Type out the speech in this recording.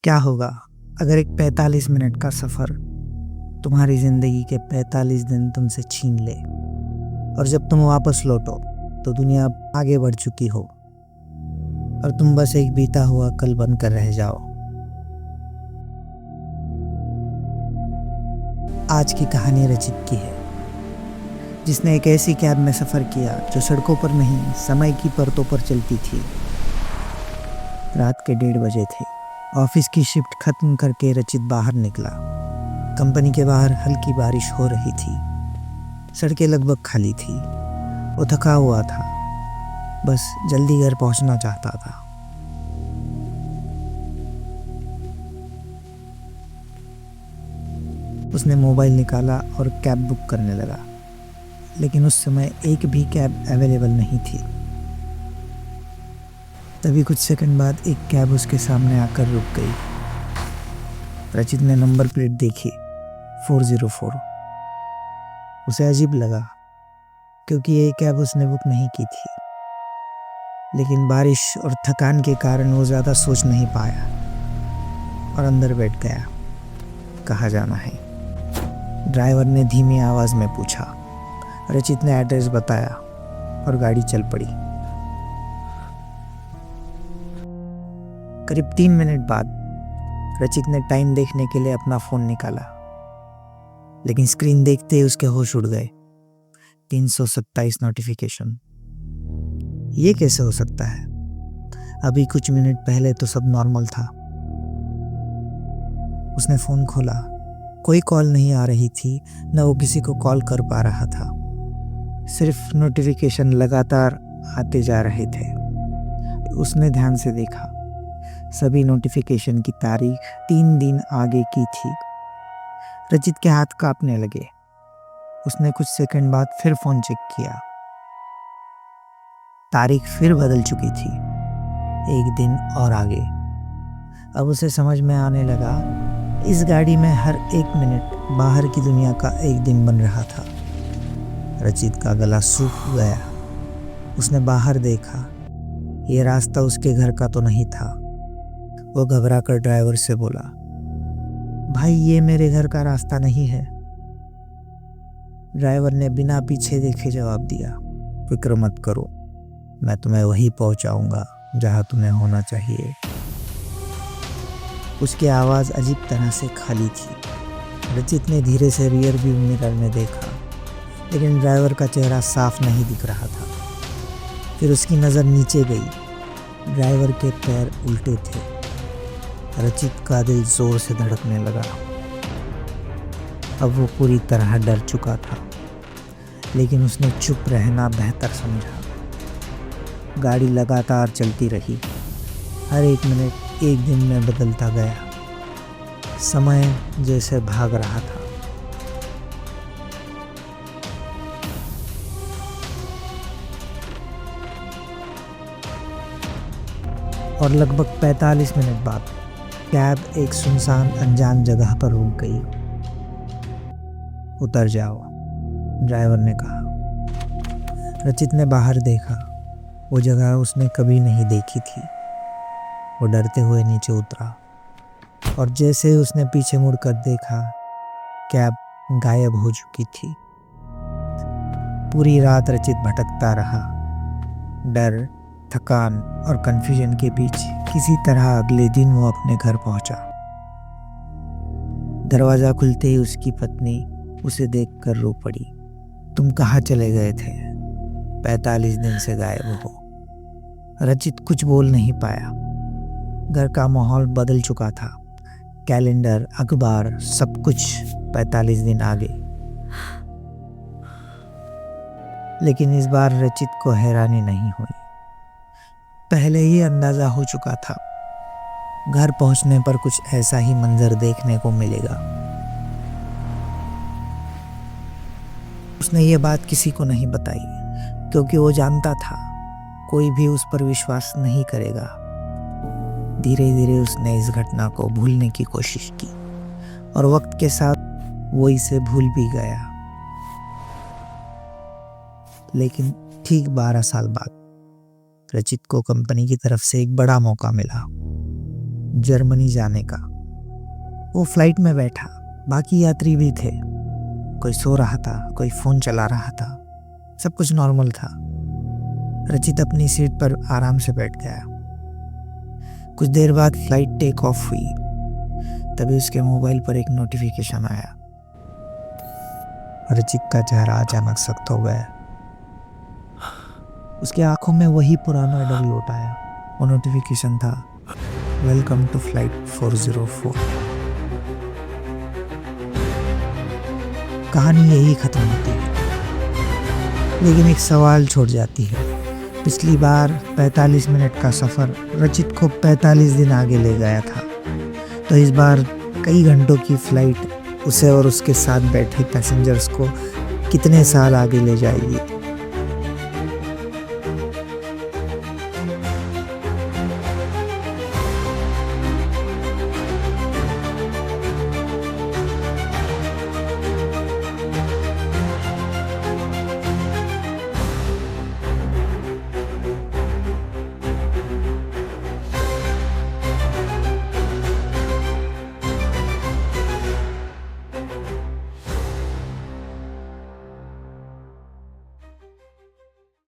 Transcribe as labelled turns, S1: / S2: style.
S1: क्या होगा अगर एक 45 मिनट का सफ़र तुम्हारी ज़िंदगी के 45 दिन तुमसे छीन ले और जब तुम वापस लौटो तो दुनिया आगे बढ़ चुकी हो और तुम बस एक बीता हुआ कल बनकर रह जाओ। आज की कहानी रचित की है, जिसने एक ऐसी कैब में सफ़र किया जो सड़कों पर नहीं समय की परतों पर चलती थी। रात के 1:30 बजे थे। ऑफिस की शिफ्ट खत्म करके रचित बाहर निकला। कंपनी के बाहर हल्की बारिश हो रही थी। सड़कें लगभग खाली थी। वो थका हुआ था, बस जल्दी घर पहुंचना चाहता था। उसने मोबाइल निकाला और कैब बुक करने लगा, लेकिन उस समय एक भी कैब अवेलेबल नहीं थी। तभी कुछ सेकंड बाद एक कैब उसके सामने आकर रुक गई। रचित ने नंबर प्लेट देखी, 404। उसे अजीब लगा क्योंकि ये कैब उसने बुक नहीं की थी, लेकिन बारिश और थकान के कारण वो ज़्यादा सोच नहीं पाया और अंदर बैठ गया। कहाँ जाना है? ड्राइवर ने धीमी आवाज़ में पूछा। रचित ने एड्रेस बताया और गाड़ी चल पड़ी। करीब 3 मिनट बाद रचित ने टाइम देखने के लिए अपना फ़ोन निकाला, लेकिन स्क्रीन देखते ही उसके होश उड़ गए। 327 नोटिफिकेशन। ये कैसे हो सकता है? अभी कुछ मिनट पहले तो सब नॉर्मल था। उसने फ़ोन खोला। कोई कॉल नहीं आ रही थी, न वो किसी को कॉल कर पा रहा था। सिर्फ नोटिफिकेशन लगातार आते जा रहे थे। उसने ध्यान से देखा, सभी नोटिफिकेशन की तारीख 3 दिन आगे की थी। रचित के हाथ कांपने लगे। उसने कुछ सेकंड बाद फिर फ़ोन चेक किया। तारीख फिर बदल चुकी थी, 1 दिन और आगे। अब उसे समझ में आने लगा, इस गाड़ी में हर 1 मिनट बाहर की दुनिया का एक दिन बन रहा था। रचित का गला सूख गया। उसने बाहर देखा। ये रास्ता उसके घर का तो नहीं था। वो घबराकर ड्राइवर से बोला, भाई ये मेरे घर का रास्ता नहीं है। ड्राइवर ने बिना पीछे देखे जवाब दिया, फिक्र मत करो, मैं तुम्हें वहीं पहुंचाऊंगा जहां तुम्हें होना चाहिए। उसकी आवाज़ अजीब तरह से खाली थी। रचित ने धीरे से रियर व्यू मिरर में देखा, लेकिन ड्राइवर का चेहरा साफ नहीं दिख रहा था। फिर उसकी नज़र नीचे गई। ड्राइवर के पैर उल्टे थे। रचित का दिल जोर से धड़कने लगा। अब वो पूरी तरह डर चुका था, लेकिन उसने चुप रहना बेहतर समझा। गाड़ी लगातार चलती रही। हर 1 मिनट एक दिन में बदलता गया। समय जैसे भाग रहा था। और लगभग 45 मिनट बाद कैब एक सुनसान अनजान जगह पर रुक गई। उतर जाओ, ड्राइवर ने कहा। रचित ने बाहर देखा। वो जगह उसने कभी नहीं देखी थी। वो डरते हुए नीचे उतरा और जैसे ही उसने पीछे मुड़कर देखा, कैब गायब हो चुकी थी। पूरी रात रचित भटकता रहा। डर, थकान और कंफ्यूजन के बीच किसी तरह अगले दिन वो अपने घर पहुंचा। दरवाज़ा खुलते ही उसकी पत्नी उसे देखकर रो पड़ी। तुम कहाँ चले गए थे? 45 दिन से गायब हो। रचित कुछ बोल नहीं पाया। घर का माहौल बदल चुका था। कैलेंडर, अखबार, सब कुछ 45 दिन आगे। लेकिन इस बार रचित को हैरानी नहीं हुई। पहले ही अंदाजा हो चुका था, घर पहुंचने पर कुछ ऐसा ही मंजर देखने को मिलेगा। उसने ये बात किसी को नहीं बताई, क्योंकि वो जानता था कोई भी उस पर विश्वास नहीं करेगा। धीरे धीरे उसने इस घटना को भूलने की कोशिश की और वक्त के साथ वो इसे भूल भी गया। लेकिन ठीक 12 साल बाद रचित को कंपनी की तरफ से एक बड़ा मौका मिला। जर्मनी जाने का। वो फ्लाइट में बैठा, बाकी यात्री भी थे। कोई सो रहा था, कोई फ़ोन चला रहा था, सब कुछ नॉर्मल था। रचित अपनी सीट पर आराम से बैठ गया। कुछ देर बाद फ्लाइट टेक ऑफ हुई। तभी उसके मोबाइल पर एक नोटिफिकेशन आया। रचित का चेहरा अचानक सख्त हो गया। उसकी आंखों में वही पुराना डर लौट आया। वो नोटिफिकेशन था, वेलकम टू फ्लाइट 404। कहानी यही खत्म होती है, लेकिन एक सवाल छोड़ जाती है। पिछली बार 45 मिनट का सफ़र रचित को 45 दिन आगे ले गया था, तो इस बार कई घंटों की फ्लाइट उसे और उसके साथ बैठे पैसेंजर्स को कितने साल आगे ले जाएगी।